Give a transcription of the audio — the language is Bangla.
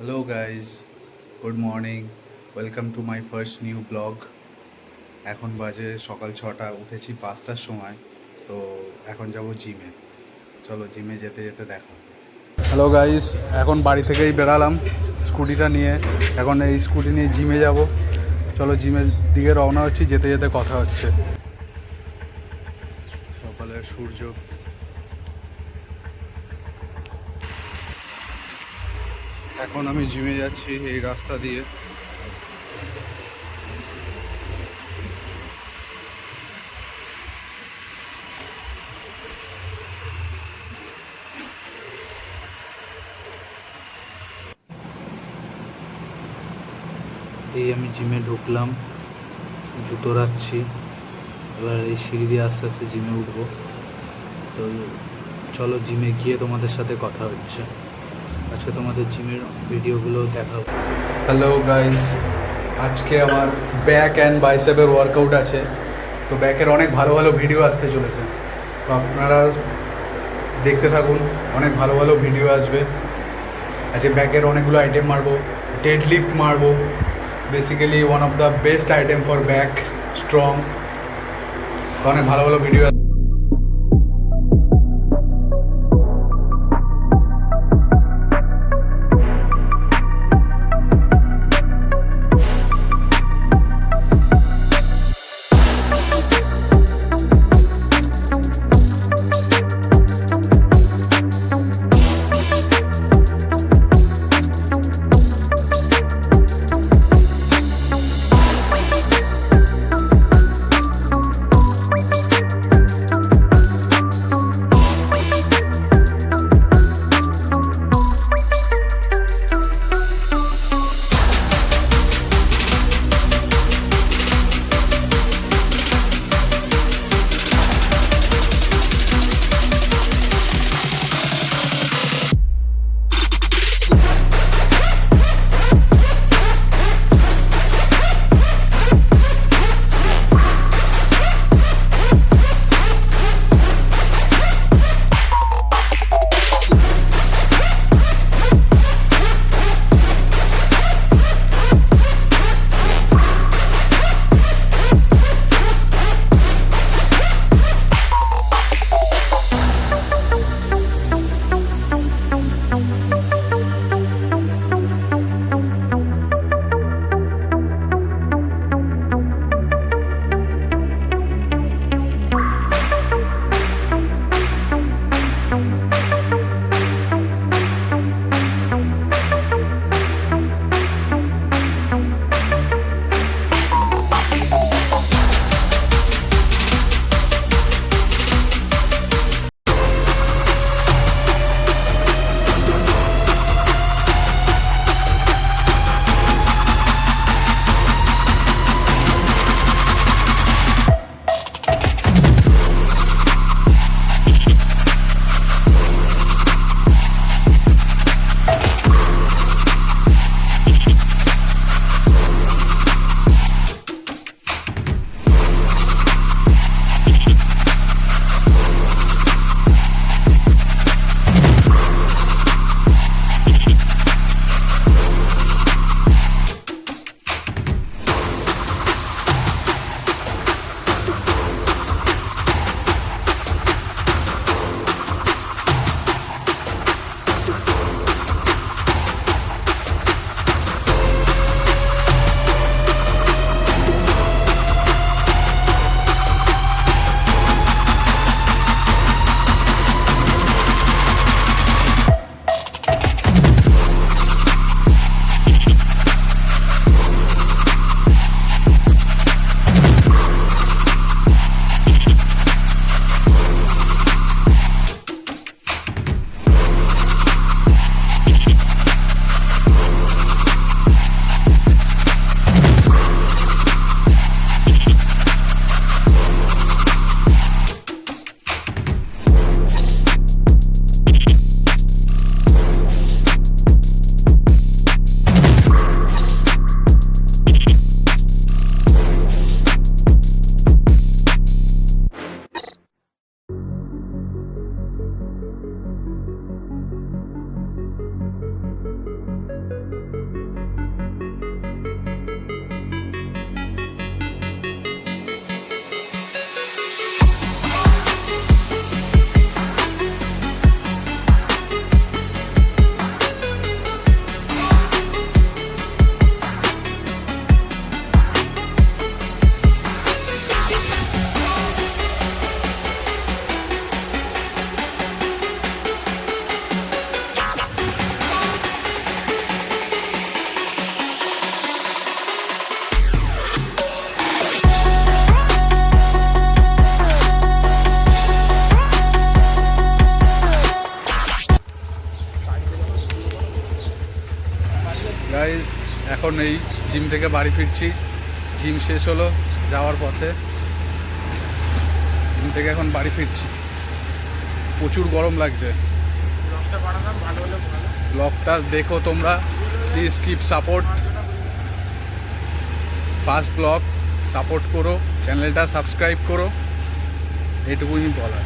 Hello guys, good morning. Welcome to my first new blog. এখন বাজে সকাল 6টা, উঠেছি 5টার সময়। তো এখন যাব জিমে। চলো জিমে যেতে যেতে দেখা। হ্যালো গাইজ, এখন বাড়ি থেকেই বেরালাম স্কুটিটা নিয়ে। এখন এই স্কুটি নিয়ে জিমে যাব। চলো জিমের দিকে রওনা হচ্ছি, যেতে যেতে কথা হচ্ছে। সকালের সূর্য। এখন আমি জিমে যাচ্ছি এই রাস্তা দিয়ে। এই আমি জিমে ঢুকলাম, জুতো রাখছি। এবার এই সিঁড়ি দিয়ে আস্তে আস্তে জিমে উঠবো। তো চলো জিমে গিয়ে তোমাদের সাথে কথা হচ্ছে। আজকে তোমাদের জিমের ভিডিওগুলো দেখাবো। হ্যালো গাইজ, আজকে আমার ব্যাক অ্যান্ড বাইসেপের ওয়ার্কআউট আছে। তো ব্যাকের অনেক ভালো ভালো ভিডিও আসতে চলেছে, তো আপনারা দেখতে থাকুন। অনেক ভালো ভালো ভিডিও আসবে। আজকে ব্যাকের অনেকগুলো আইটেম মারবো, ডেড লিফট মারবো। Basically one of the best item for back strong. অনেক ভালো ভালো ভিডিও। গাইস এখন এই জিম থেকে বাড়ি ফিরছি, জিম শেষ হলো যাওয়ার পথে, জিম থেকে এখন বাড়ি ফিরছি। প্রচুর গরম লাগছে। ব্লগটা দেখো তোমরা, please keep support, first blog support করো, চ্যানেলটা সাবস্ক্রাইব করো, এইটুকুই বলার।